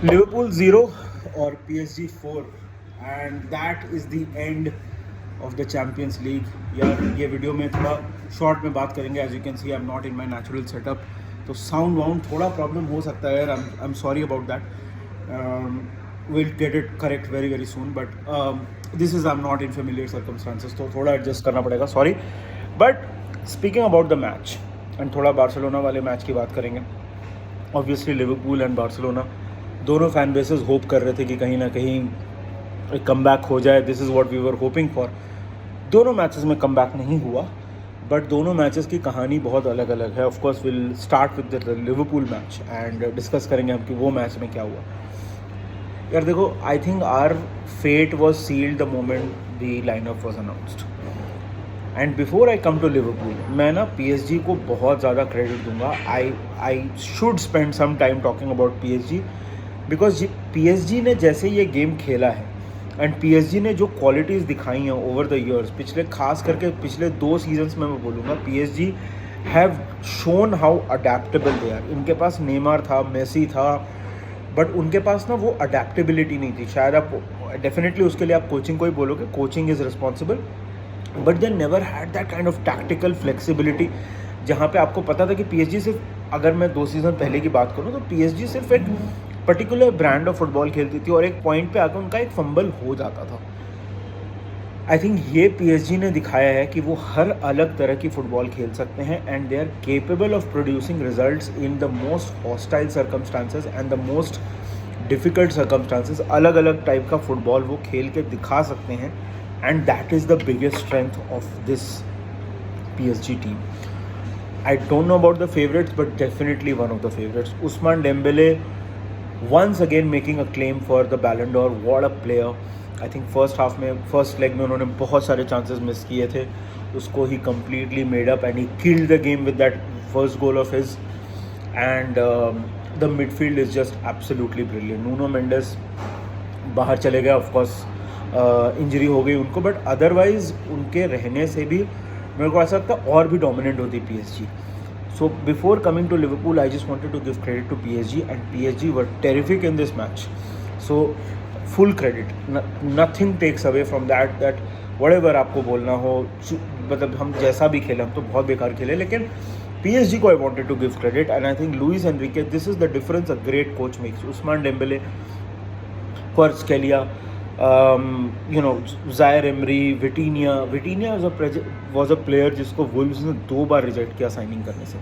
Liverpool 0 और PSG 4 and that is the end of the Champions League. यार ये video में थोड़ा शॉर्ट में बात करेंगे। As you can see I am not in my natural setup, तो साउंड वाउंड थोड़ा प्रॉब्लम हो सकता है यार। I am sorry about that. Will get it correct very very soon, but this is I am not in familiar circumstances, तो थोड़ा adjust करना पड़ेगा, sorry. But speaking about the match and थोड़ा बार्सिलोना वाले मैच की बात करेंगे। Obviously Liverpool and Barcelona दोनों फैन बेसेस होप कर रहे थे कि कहीं ना कहीं एक कमबैक हो जाए। This is what we were hoping for. दोनों मैचेस में कमबैक नहीं हुआ, बट दोनों मैचेस की कहानी बहुत अलग अलग है। Of course will start with the Liverpool match and discuss करेंगे हम कि वो मैच में क्या हुआ। यार देखो, I think our fate was sealed the moment the lineup was announced. And before I come to Liverpool, मैं ना PSG को बहुत ज़्यादा क्रेडिट दूंगा। I should spend some time talking about PSG because PSG ने जैसे ये गेम खेला है एंड PSG ने जो क्वालिटीज़ दिखाई हैं ओवर द ईयर्स, खास करके पिछले 2 सीजन्स में मैं बोलूँगा, PSG have shown how adaptable they are. इनके पास नेमार था, मेसी था, बट उनके पास ना वो अडेप्टेबिलिटी नहीं थी। शायद आप डेफिनेटली उसके लिए आप कोचिंग को ही बोलोगे, coaching is responsible, but they never had that kind of tactical flexibility जहाँ पे आपको पता था कि PSG सिर्फ, अगर मैं 2 सीज़न पहले की बात करूँ तो PSG सिर्फ एक पर्टिकुलर ब्रांड ऑफ फुटबॉल खेलती थी और एक पॉइंट पे आकर उनका एक फंबल हो जाता था। आई थिंक ये PSG ने दिखाया है कि वो हर अलग तरह की फ़ुटबॉल खेल सकते हैं and they are capable of producing results in the most hostile circumstances and the most difficult circumstances. अलग अलग टाइप का फुटबॉल वो खेल के दिखा सकते हैं and that is the biggest strength of this PSG team. I don't know about the favorites, but definitely one of the favorites. Ousmane Dembele once again making a claim for the Ballon d'Or. What a player! I think first leg में उन्होंने बहुत सारे chances miss किए थे, उसको he completely made up and he killed the game with that first goal of his. And the midfield is just absolutely brilliant. Nuno Mendes बाहर चले गए, of course इंजरी हो गई उनको, बट अदरवाइज उनके रहने से भी मेरे को ऐसा लगता और भी डोमिनेंट होती PSG। So before coming to Liverpool, I just wanted to give credit to PSG and PSG were terrific in this match. So full credit, nothing takes away from that whatever आपको बोलना हो, मतलब हम जैसा भी खेले, हम तो बहुत बेकार खेले, लेकिन PSG को I wanted to give credit and I think Luis Enrique, this is the difference a great coach makes. Ousmane Dembele, Kvaratskhelia, Zaire Emery, Vitinha was a player जिसको वुल्व्स ने 2 बार रिजेक्ट किया साइनिंग करने से,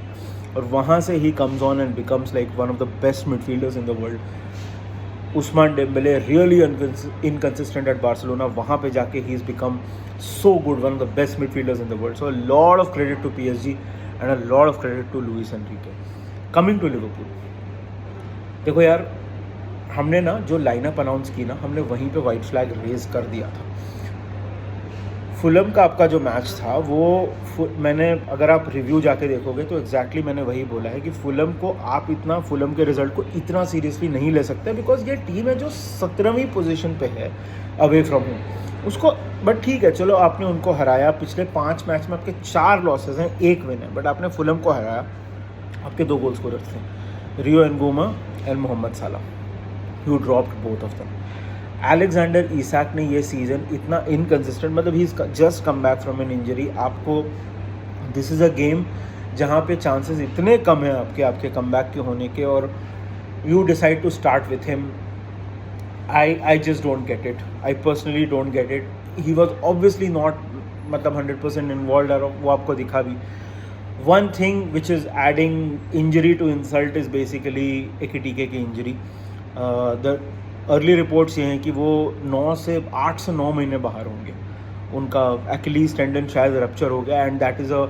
और वहाँ से ही comes on and becomes like one of the best midfielders in the world. Ousmane Dembele really inconsistent at Barcelona, वहाँ पे जाके ही is become so good, one of the best midfielders in the world. So lot of credit to PSG and a lot of credit to Luis Enrique. Coming to Liverpool, देखो यार, हमने ना जो lineup announce की ना, हमने वहीं पे वाइट फ्लैग रेज कर दिया था। फुलम का आपका जो मैच था वो मैंने, अगर आप रिव्यू जाके देखोगे तो एग्जैक्टली मैंने वही बोला है कि फुलम के रिजल्ट को इतना सीरियसली नहीं ले सकते, बिकॉज ये टीम है जो 17वीं पोजीशन पे है अवे फ्रॉम होम उसको। बट ठीक है, चलो आपने उनको हराया। पिछले 5 मैच में आपके 4 लॉसेज हैं, 1 विन है, बट आपने फुलम को हराया। आपके 2 गोल स्कोरर्स थे, रियो एनगोमा एंड मोहम्मद साला। You dropped both of them. Alexander Isak ने ये सीज़न इतना इनकन्सिस्टेंट, मतलब he just come back from an injury. आपको दिस इज़ अ गेम जहाँ पे चांसेस इतने कम हैं आपके कम बैक के होने के, और you decide to start with him. I just don't get it, I personally don't get it. He was obviously not, मतलब 100% इन्वॉल्व, और वो आपको दिखा भी। One thing which is adding injury to insult is basically Ekitike की injury. The early reports ये हैं कि वो 8 से 9 महीने बाहर होंगे। उनका एक्लीज टेंडन शायद रप्चर हो गया and that is a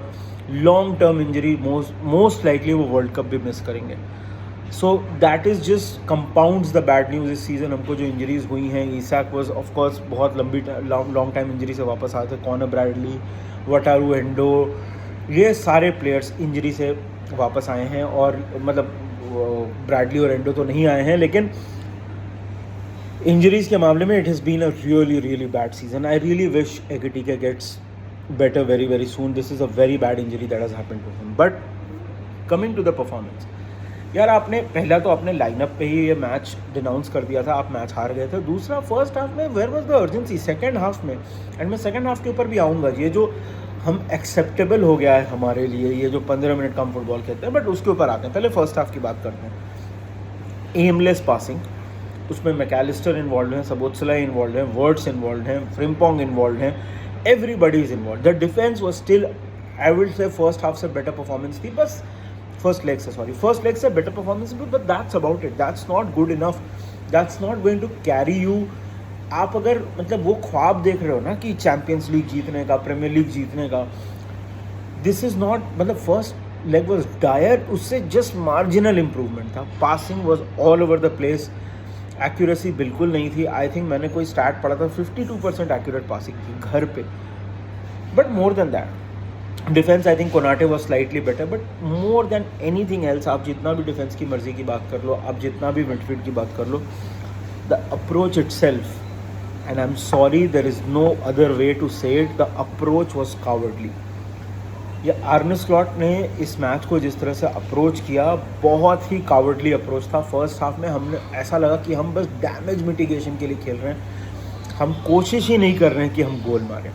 long term injury. Most likely वो वर्ल्ड कप भी मिस करेंगे। So that is just compounds the bad news. इस सीज़न हमको जो इंजरीज़ हुई हैं, ईसाक वॉज ऑफकोर्स बहुत लॉन्ग टाइम इंजरी से वापस आए थे। कॉनर ब्रैडली, वटारू एंडो, ये सारे प्लेयर्स इंजरी से वापस आए हैं, और मतलब ब्रैडली और एंडो तो नहीं आए हैं, लेकिन इंजरीज़ के मामले में it has been a really bad season. I really wish Ekitike gets better very very soon. This is a very bad injury that has happened to him. But coming to the performance, यार आपने पहला तो अपने lineup पे ही ये match denounce कर दिया था, आप मैच हार गए थे। दूसरा फर्स्ट हाफ में where was the urgency, second half में, एंड मैं सेकंड हाफ के ऊपर भी आऊँगा, ये जो हम एक्सेप्टेबल हो गया है हमारे लिए ये जो 15 मिनट का हम फुटबॉल खेलते हैं, बट उसके ऊपर आते हैं। पहले फर्स्ट हाफ की बात करते हैं। एमलेस पासिंग, उसमें मैकलिस्टर इन्वॉल्व हैं, सबोत्सलाई इन्वॉल्व हैं, वर्ड्स इन्वॉल्व हैं, फ्रिम्पोंग इन्वॉल्व हैं, everybody is involve. The defence was still, I will say first half से बेटर परफॉर्मेंस थी, बस फर्स्ट लेग से बेटर परफॉर्मेंस थी, but that's about it, that's not good enough, that's not going to carry you. आप अगर मतलब वो ख्वाब देख रहे हो ना कि चैम्पियंस लीग जीतने का, प्रीमियर लीग जीतने का, दिस इज़ नॉट, मतलब फर्स्ट लेग वॉज डायर, उससे जस्ट मार्जिनल इंप्रूवमेंट था। Passing was all over the place, accuracy बिल्कुल नहीं थी। आई थिंक मैंने कोई स्टैट पढ़ा था 52% एक्यूरेट पासिंग थी घर पे, but more than that defence I think Konate was slightly better, but more than any thing else, आप जितना भी डिफेंस की मर्जी की बात कर लो, आप जितना भी मिडफील्ड की बात कर लो, the approach itself, and I'm sorry, there is no other way to say it, the approach was cowardly. ये आर्ने स्लॉट ने इस मैच को जिस तरह से अप्रोच किया, बहुत ही कावर्डली अप्रोच था। फर्स्ट हाफ में हमने ऐसा लगा कि हम बस डैमेज मिटिगेशन के लिए खेल रहे हैं, हम कोशिश ही नहीं कर रहे हैं कि हम गोल मारें,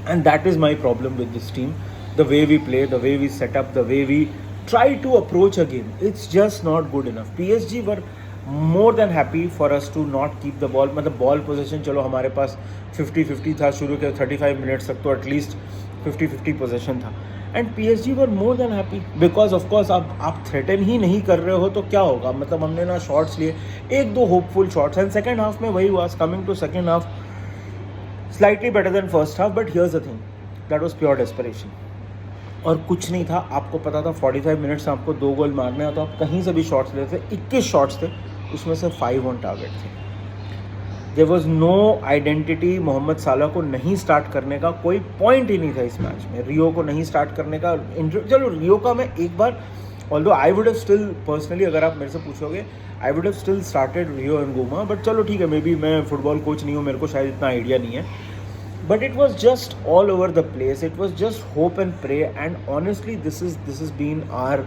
and that is my problem with this team. The way we play, the way we setup, the way we try to approach a game, it's just not good enough. PSG were more than happy for us to not keep the ball, मतलब ball position चलो हमारे पास 50-50 था शुरू के 35 minutes तक, तो at least 50-50 position था, and PSG were more than happy because of course आप थ्रेटन ही नहीं कर रहे हो तो क्या होगा, मतलब हमने ना शॉट्स लिए, एक दो hopeful shots, and second half में वही हुआ। Coming to second half, slightly better than first half, but here's the thing, that was pure desperation और कुछ नहीं था। आपको पता था 45 मिनट्स में आपको 2 गोल मारने हैं, तो आप कहीं से भी शॉट्स लेते थे। 21 शॉट्स थे, उसमें से 5 ऑन टारगेट थे। There was no identity, Mohamed Salah को नहीं स्टार्ट करने का कोई पॉइंट ही नहीं था इस मैच में, रियो को नहीं स्टार्ट करने का। चलो रियो का मैं एक बार, although I would have still personally, अगर आप मेरे से पूछोगे, I would have still started Rio and Goma, but चलो ठीक है, मे बी मैं फुटबॉल कोच नहीं हूँ, मेरे को शायद इतना आइडिया नहीं है, but it was just all over the place, it was just hope and pray, and honestly this has been our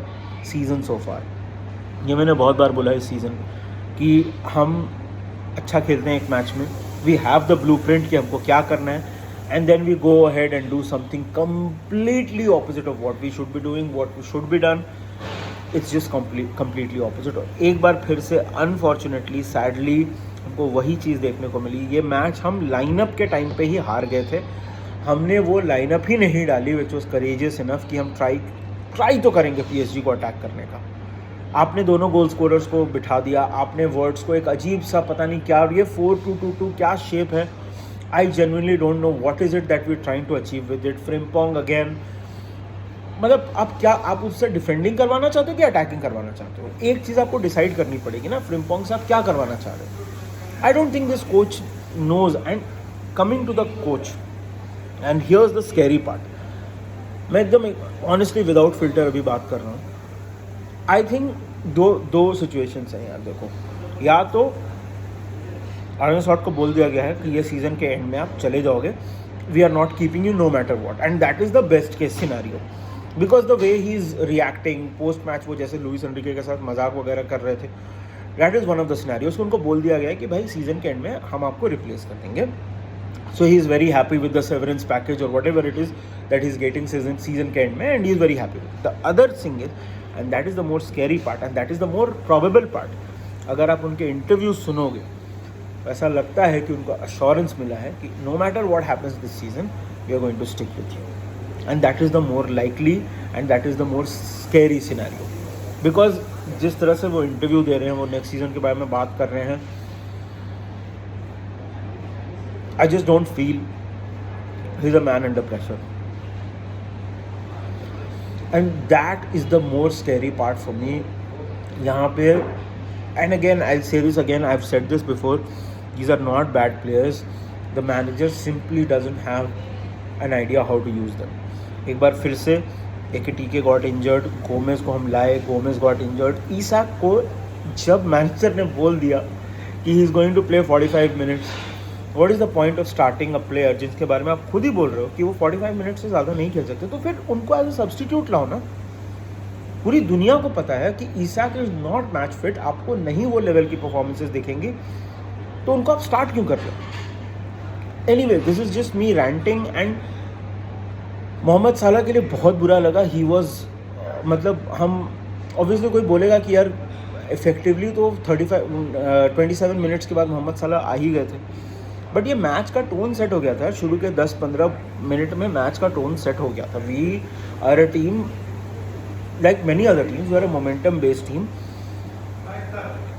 season so far। ये मैंने बहुत बार बोला इस सीज़न कि हम अच्छा खेलते हैं एक मैच में, we have the blueprint कि हमको क्या करना है, and then we go ahead and do something completely opposite of what we should be doing, what we should be done, it's just completely opposite। और एक बार फिर से अनफॉर्चुनेटली, सैडली, हमको वही चीज़ देखने को मिली। ये मैच हम लाइनअप के टाइम पे ही हार गए थे, हमने वो लाइनअप ही नहीं डाली विच वॉज करेजियस इनफ कि हम ट्राई तो करेंगे PSG को अटैक करने का। आपने दोनों गोल स्कोरर्स को बिठा दिया, आपने वर्ड्स को एक अजीब सा पता नहीं क्या, ये 4-2-2-2 क्या शेप है, I genuinely don't know what is it that we trying to achieve with it. Frimpong again, मतलब आप उससे डिफेंडिंग करवाना चाहते हो कि अटैकिंग करवाना चाहते हो, एक चीज़ आपको डिसाइड करनी पड़ेगी ना, फ्रिम्पोंग से आप क्या करवाना चाह रहे हो। I don't think this coach knows, and coming to the coach, and here's the scary part, मैं एकदम honestly without filter अभी बात कर रहा हूँ। I think दो सिचुएशंस हैं यार, देखो, या तो आर्ने स्लॉट को बोल दिया गया है कि ये सीज़न के एंड में आप चले जाओगे, we are not keeping you no matter what, and that is the best case scenario, because the way he is reacting post match, वो जैसे लुइस एनरिके के साथ मजाक वगैरह कर रहे थे, that is one of the scenarios. उनको बोल दिया गया है कि भाई सीजन के एंड में हम आपको रिप्लेस कर देंगे, so he is very happy with the severance package और whatever it is that he is getting season के एंड में, and he is very happy. The other thing is, and that is the more scary part, and that is the more probable part, अगर आप उनके interviews सुनोगे तो ऐसा लगता है कि उनको अश्योरेंस मिला है कि no matter what happens this season we are going to stick with you, and that is the more likely and that is the more scary scenario, because जिस तरह से वो इंटरव्यू दे रहे हैं, वो नेक्स्ट सीजन के बारे में बात कर रहे हैं, I just don't feel he is a man under pressure, and that is the more scary part for me यहाँ पे। And again I say this again, I have said this before, these are not bad players, the manager simply doesn't have an idea how to use them. एक बार फिर से एकेटीके got injured, Gomez को हम लाए, Gomez got injured, Isak को जब manager ने बोल दिया कि he is going to play 45 minutes, what is the point of starting a player जिसके बारे में आप खुद ही बोल रहे हो कि वो 45 मिनट से ज़्यादा नहीं खेल सकते, तो फिर उनको एज ए सब्सटीट्यूट लाओ ना। पूरी दुनिया को पता है कि Isak is not match fit, आपको नहीं वो लेवल की परफॉर्मेंसेज दिखेंगी, तो उनको आप स्टार्ट क्यों कर रहे हो? Anyway, this is just me ranting. And Mohamed Salah के लिए बहुत बुरा लगा. ही वॉज मतलब हम ऑब्वियसली कोई बोलेगा कि यार इफेक्टिवली तो 27 मिनट्स के बाद मोहम्मद साला आ ही गए थे, बट ये मैच का टोन सेट हो गया था. शुरू के 10-15 मिनट में मैच का टोन सेट हो गया था. We are a team like many other teams, we are a momentum based team,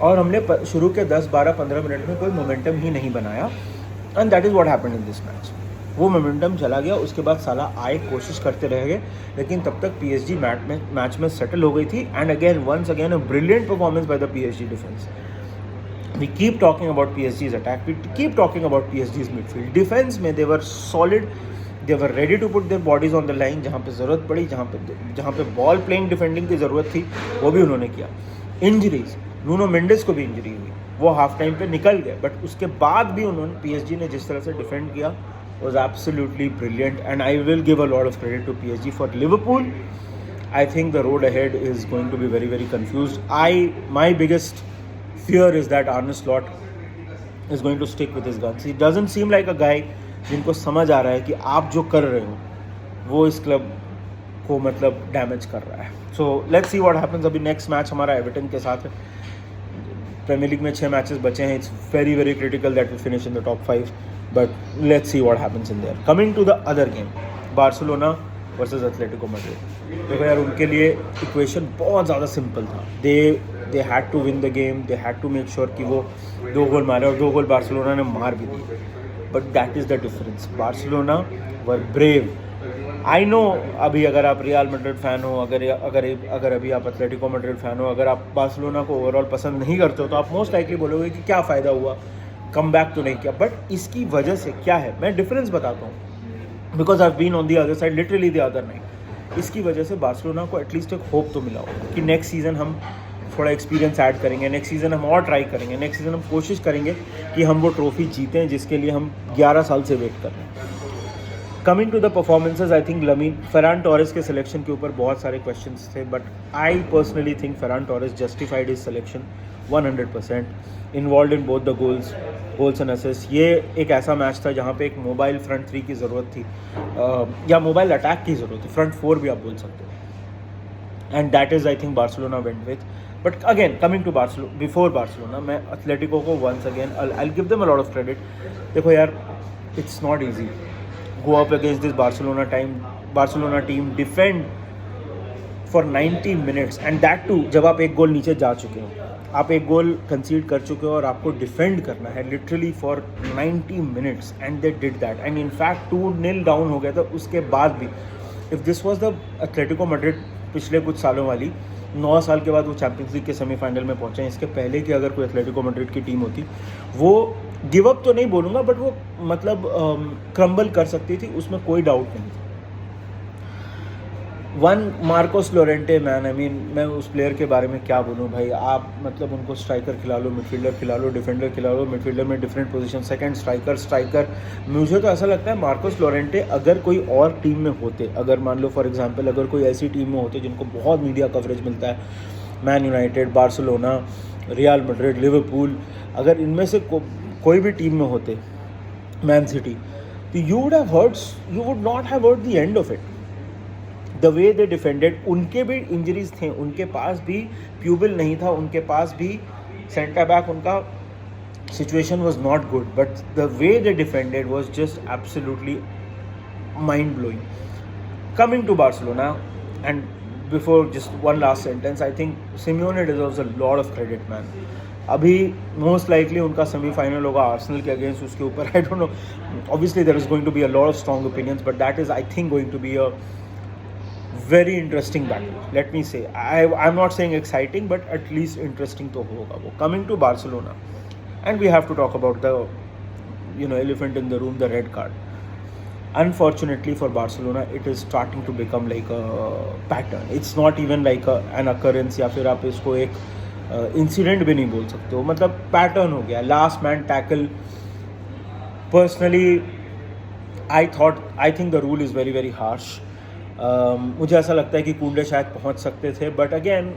और हमने शुरू के 10-12-15 मिनट में कोई मोमेंटम ही नहीं बनाया. And that is what happened in this match. वो मोमेंटम चला गया. उसके बाद साला आए, कोशिश करते रह गए, लेकिन तब तक पीएसजी मैच में सेटल हो गई थी. And again once again a brilliant performance by the PSG defence. We keep talking about PSG's attack. We keep talking about PSG's midfield. Defense में they were solid. They were ready to put their bodies on the line. जहाँ पे ज़रूरत पड़ी, जहाँ पे ball playing defending की ज़रूरत थी, वो भी उन्होंने किया. इंजरीज, नूनो मेंडिस को भी इंजरी हुई, वो हाफ टाइम पे निकल गए, बट उसके बाद भी उन्होंने PSG ने जिस तरह से डिफेंड किया was absolutely brilliant. And I will give a lot of credit to PSG. For Liverpool, I think the road ahead is going to be very, very confused. My biggest fear is that Arne Slot is going to stick with his guns. He doesn't seem like a guy जिनको समझ आ रहा है कि आप जो कर रहे हो वो इस क्लब को मतलब डैमेज कर रहा है. So let's see what happens. अभी नेक्स्ट मैच हमारा एवर्टन के साथ है. प्रीमियर लीग में 6 मैचेस बचे हैं. It's very very critical that we finish in the top 5, but let's see what happens in there. Coming to the other game, Barcelona versus Atletico Madrid. देखो यार, उनके लिए इक्वेशन बहुत ज़्यादा सिंपल था. They had to win the game. They had to make sure कि वो 2 गोल मारे, और 2 गोल बार्सिलोना ने मार भी दिए. But that is the difference. Barcelona were brave. I know, अभी अगर आप रियल मैड्रिड फ़ैन हो, अगर अभी आप एथलेटिको मैड्रिड फ़ैन हो, अगर आप बार्सिलोना को ओवरऑल पसंद नहीं करते हो, तो आप मोस्ट लाइकली बोलोगे कि क्या फ़ायदा हुआ, कम बैक तो नहीं किया. बट इसकी वजह से क्या है, मैं डिफरेंस बताता हूँ, because I have been on the other side, literally the other night. इसकी वजह से बार्सिलोना को एटलीस्ट एक होप तो मिला हो कि नेक्स्ट सीज़न हम थोड़ा एक्सपीरियंस ऐड करेंगे, नेक्स्ट सीज़न हम और ट्राई करेंगे, नेक्स्ट सीज़न हम कोशिश करेंगे कि हम वो ट्रॉफी जीतें जिसके लिए हम 11 साल से वेट कर रहे हैं. Coming to the performances, I think Ferran Torres के सिलेक्शन के ऊपर बहुत सारे क्वेश्चंस थे, but I personally think Ferran Torres justified his selection 100%. Involve in both the goals and assist. ये एक ऐसा मैच था जहाँ पे एक मोबाइल फ्रंट 3 की ज़रूरत थी, या मोबाइल अटैक की ज़रूरत थी, फ्रंट 4 भी आप बोल सकते हो. And that is I think Barcelona went with. But again coming to before Barcelona, मैं एथलेटिको को once again I give them a lot of credit. देखो यार, it's not easy go up against this Barcelona team, defend for 90 minutes, and that too जब आप एक गोल नीचे जा चुके हो, आप एक गोल कंसीड कर चुके हो और आपको डिफेंड करना है literally for 90 minutes, and they did that. And in fact 2-0 down हो गया था उसके बाद भी. If this was the Atletico Madrid पिछले कुछ सालों वाली, 9 साल के बाद वो चैंपियंस लीग के सेमीफाइनल में पहुंचे हैं. इसके पहले की अगर कोई एथलेटिको मैड्रिड की टीम होती, वो गिव अप तो नहीं बोलूँगा, बट वो मतलब क्रम्बल कर सकती थी, उसमें कोई डाउट नहीं था. Marcos Llorente, man, I mean मैं उस प्लेयर के बारे में क्या बोलूँ भाई. आप मतलब उनको स्ट्राइकर खिला लो, मिडफील्डर खिला लो, डिफेंडर खिला लो, मिडफील्डर में डिफरेंट पोजीशन, सेकंड स्ट्राइकर. मुझे तो ऐसा लगता है मार्कोस लोरेंटे अगर कोई और टीम में होते, अगर मान लो फॉर एग्जांपल अगर कोई ऐसी टीम में होते जिनको बहुत मीडिया कवरेज मिलता है, man United, Barcelona, real Madrid, Liverpool, अगर इनमें से कोई भी टीम में होते, मैन सिटी, तो you would not have heard the end of it. The way they defended, उनके भी इंजरीज थे, उनके पास भी प्यूबिल नहीं था, उनके पास भी सेंटर बैक, उनका situation was not good, but the way they defended was just absolutely mind blowing. Coming to Barcelona, and before just one last sentence, I think Simeone deserves a lot of credit, man. अभी most likely उनका semifinal होगा Arsenal के against. उसके ऊपर I don't know, obviously there is going to be a lot of strong opinions, but that is I think going to be a very interesting battle. Let me say, I am not saying exciting, but at least interesting तो होगा वो. Coming to Barcelona, and we have to talk about the elephant in the room, the red card. Unfortunately for Barcelona, it is starting to become like a pattern. It's not even like an occurrence, या फिर आप इसको एक incident भी नहीं बोल सकते हो, मतलब पैटर्न हो गया. Last man tackle, personally I think the rule is very very harsh. मुझे ऐसा लगता है कि कुंडे शायद पहुंच सकते थे, बट अगेन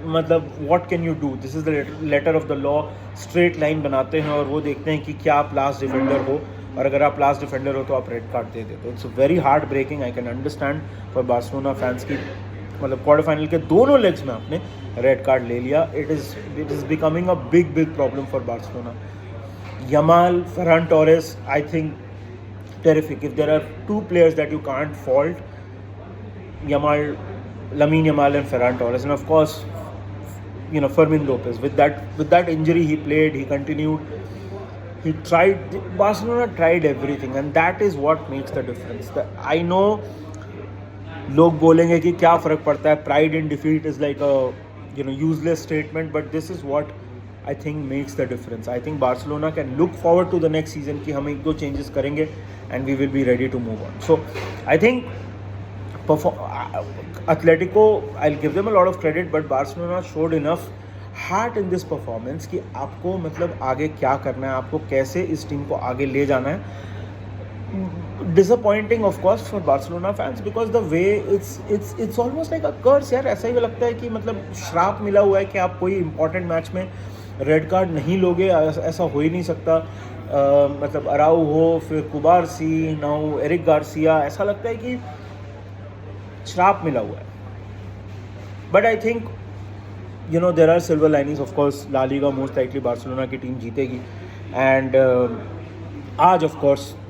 मतलब what can you do, this is the letter of the law. Straight line बनाते हैं और वो देखते हैं कि क्या आप लास्ट डिफेंडर हो, और अगर आप लास्ट डिफेंडर हो तो आप रेड कार्ड दे देते हो। It's very hard breaking, I can understand for Barcelona fans की, मतलब क्वार्टर फाइनल के दोनों लेग्स में आपने रेड कार्ड ले लिया। It is becoming a big problem for Barcelona. Yamal, Ferran Torres, I think terrific. If there are two players that you can't fault, Lamine Yamal and Ferran Torres, and of course, Fermin Lopez. With that injury, he played, he continued, he tried. Barcelona tried everything, and that is what makes the difference. I know लोग बोलेंगे कि क्या फ़र्क पड़ता है, pride in defeat is like a useless statement, but this is what I think makes the difference. I think Barcelona can look forward to the next season कि हम 1-2 changes करेंगे and we will be ready to move on. So I think Atletico, I'll give them a lot of credit, but Barcelona showed enough heart in this performance कि आपको मतलब आगे क्या करना है, आपको कैसे इस टीम को आगे ले जाना है। Disappointing of course for Barcelona fans because the way it's almost like a curse यार, ऐसा ही लगता है कि मतलब श्राप मिला हुआ है कि आप कोई इंपॉर्टेंट मैच में रेड कार्ड नहीं लोगे, ऐसा हो ही नहीं सकता। मतलब अराउ हो, फिर कुबारसी, नाउ एरिक गार्सिया, ऐसा लगता है कि श्राप मिला हुआ है। But I think there are silver linings. Of course La Liga most likely Barcelona की टीम जीतेगी, एंड आज ऑफ कोर्स